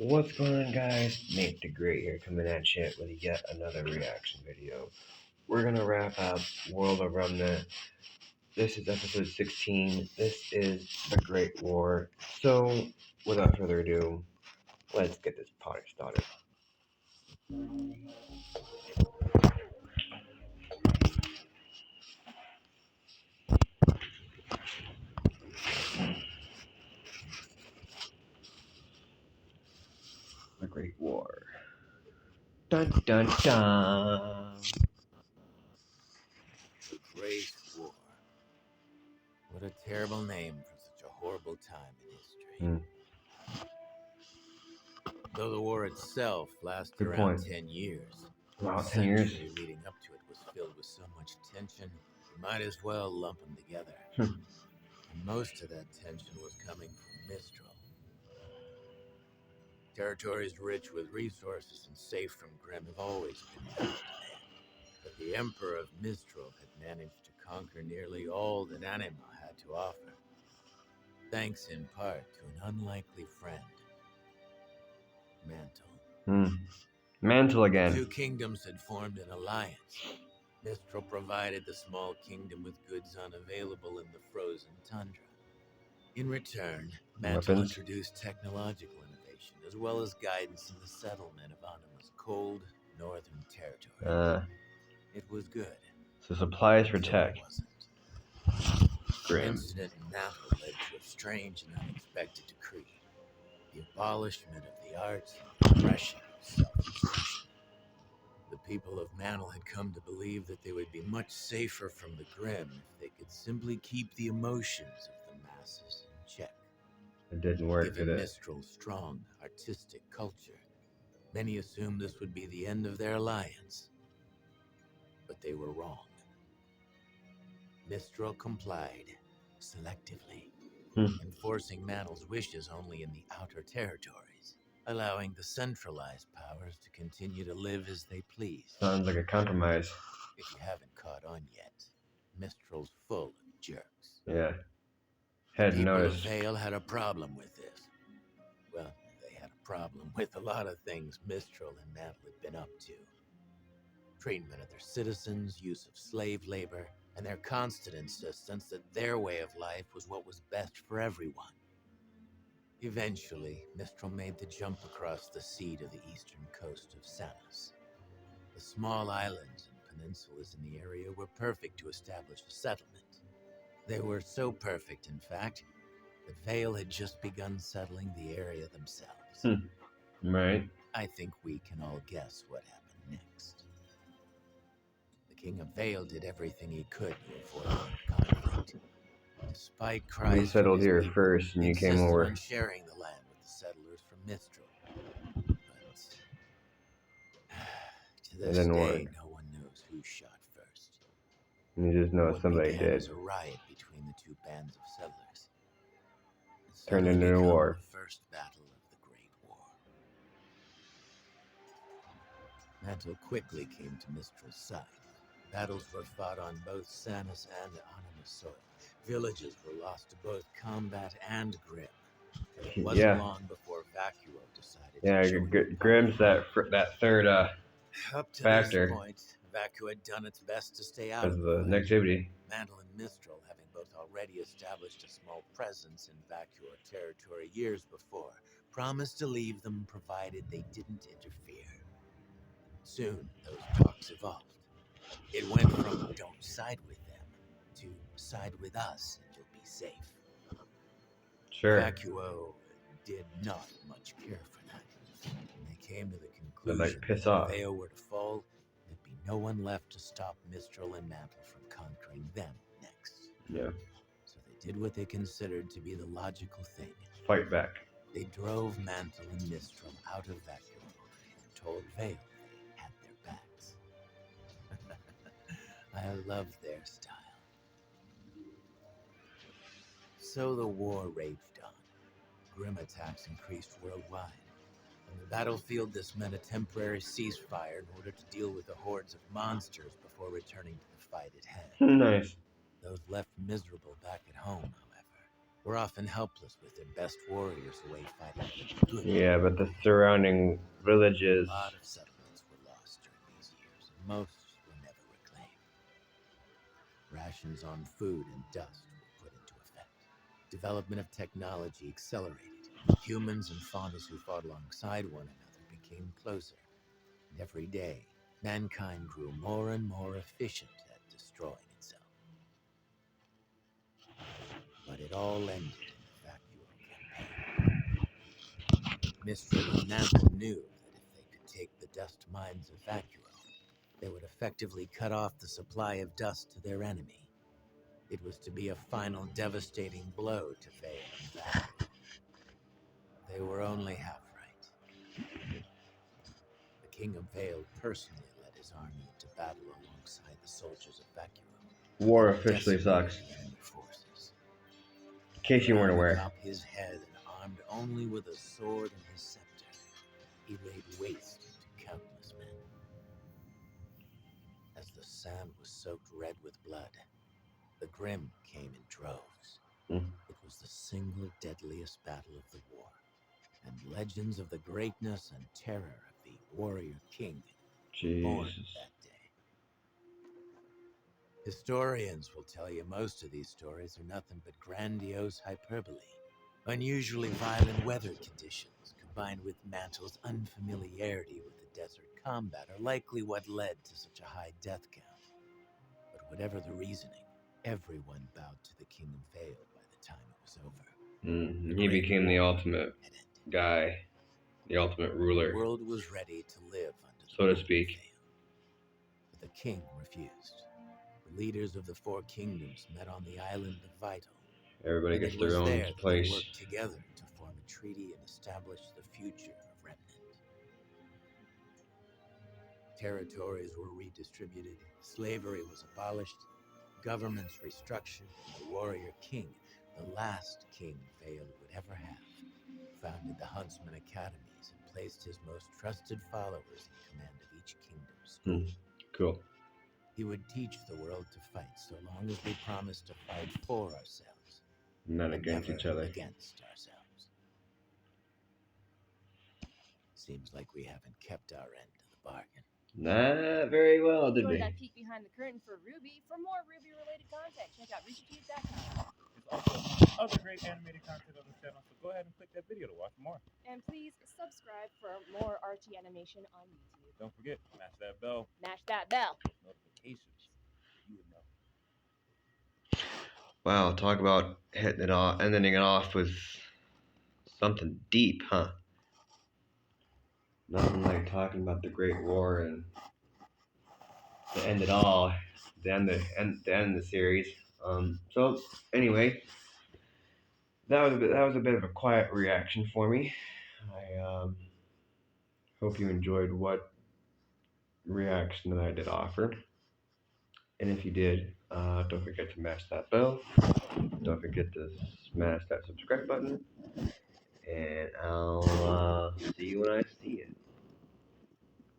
What's going on, guys? Nate the Great here, coming at you with yet another reaction video. We're gonna wrap up World of Remnant. This is episode 16. This is the Great War. So, without further ado, let's get this party started. The Great War. Dun dun dun. The Great War. What a terrible name for such a horrible time in history. Though the war itself lasted Good around point. 10 years, Wow, the 10 years. century leading up to it was filled with so much tension, you might as well lump them together. And most of that tension was coming from Mistral. Territories rich with resources and safe from Grimm have always been in high demand. But the Emperor of Mistral had managed to conquer nearly all that Anima had to offer, thanks in part to an unlikely friend, Mantle. Mantle again. The two kingdoms had formed an alliance. Mistral provided the small kingdom with goods unavailable in the frozen tundra. In return, Mantle introduced technological innovation as well as guidance in the settlement of Anima's cold northern territory. It was good. So supplies for tech. An incident in Mantle led to a strange and unexpected decree: the abolishment of the art and oppression of self-expression. The people of Mantle had come to believe that they would be much safer from the Grimm if they could simply keep the emotions of the masses in check. It didn't work, did Given it? Mistral's strong artistic culture, many assumed this would be the end of their alliance. But they were wrong. Mistral complied selectively, enforcing Mantle's wishes only in the outer territories, allowing the centralized powers to continue to live as they please. Sounds like a compromise. If you haven't caught on yet, Mistral's full of jerks. Yeah. Hadn't noticed. People of Vale had a problem with this. Well, they had a problem with a lot of things Mistral and Mantle had been up to. Treatment of their citizens, use of slave labor, and their constant insistence that their way of life was what was best for everyone. Eventually, Mistral made the jump across the sea to the eastern coast of Sanus. The small islands and peninsulas in the area were perfect to establish a settlement. They were so perfect, in fact, that Vale had just begun settling the area themselves. Right. I think we can all guess what happened next. The King of Vale did everything he could to avoid conflict. Despite cries, we settled here people, first, and you came over. on sharing the land with the settlers from Mistral. But to this day, no one knows who shot first. You just know somebody did. As a riot between the two bands of settlers turned into a war. The first battle of the Great War. Mantle quickly came to Mistral's side. Battles were fought on both Sanus and Anima soil. Villages were lost to both combat and Grimm. It wasn't long before Vacuo decided to join Grimm's that third Up to factor. this point, Vacuo had done its best to stay out of the negativity. Mantle and Mistral, having both already established a small presence in Vacuo territory years before, promised to leave them provided they didn't interfere. Soon, those talks evolved. It went from don't side with them to side with us and you'll be safe. Sure. Vacuo did not much care for that. And they came to the conclusion piss that off. if Vale were to fall, there'd be no one left to stop Mistral and Mantle from conquering them next. Yeah. So they did what they considered to be the logical thing. Fight back. They drove Mantle and Mistral out of Vacuo and told Vale they had their backs. I love their style. So the war raged on. Grimm attacks increased worldwide. On the battlefield, this meant a temporary ceasefire in order to deal with the hordes of monsters before returning to the fight at hand. Nice. Those left miserable back at home, however, were often helpless with their best warriors away fighting for the good. Yeah, but the surrounding villages. A lot of settlements were lost during these years, and most were never reclaimed. Rations on food and dust were put into effect. Development of technology accelerated. Humans and faunas who fought alongside one another became closer. And every day, mankind grew more and more efficient at destroying itself. But it all ended in the Vacuo campaign. Mistral and Mantle knew that if they could take the dust mines of Vacuo, they would effectively cut off the supply of dust to their enemy. It was to be a final devastating blow to Vale and Vacuo. They were only half right. The King of Vale personally led his army into battle alongside the soldiers of Vacuo. War They officially decimated sucks. the enemy forces. In case you weren't Crowned aware. atop his head and armed only with a sword and his scepter, he laid waste to countless men. As the sand was soaked red with blood, the Grim came in droves. It was the single deadliest battle of the war, and legends of the greatness and terror of the warrior king were born that day. Historians will tell you most of these stories are nothing but grandiose hyperbole. Unusually violent weather conditions, combined with Mantle's unfamiliarity with the desert combat, are likely what led to such a high death count. But whatever the reasoning, everyone bowed to the King of Vale by the time it was over. He became the ultimate guy, the ultimate ruler. The world was ready to live under the so to rule speak. of Vale. But the king refused. The leaders of the four kingdoms met on the island of Vital. Everybody gets their own place. They worked together to form a treaty and establish the future of Remnant. Territories were redistributed, slavery was abolished, governments restructured, and the warrior king, the last king Vale would ever have, founded the Huntsman Academies and placed his most trusted followers in command of each kingdom's school. Cool. He would teach the world to fight so long as we promised to fight for ourselves. Not against each other. Against ourselves. Seems like we haven't kept our end of the bargain. Not very well, did we? Enjoy that peek behind the curtain for RWBY. For more RWBY-related content, check out ReachAchieve.com. There's also other great animated content on the channel, so go ahead and click that video to watch more. And please subscribe for more RT animation on YouTube. Don't forget, smash that bell. Mash that bell. Notifications. You would know. Wow, talk about hitting it off, ending it off with something deep, huh? Nothing like talking about the Great War and to end it all, to end the series. So anyway, that was a bit of a quiet reaction for me. I hope you enjoyed what reaction that I did offer. And if you did, don't forget to smash that bell. Don't forget to smash that subscribe button. And I'll see you when I see you.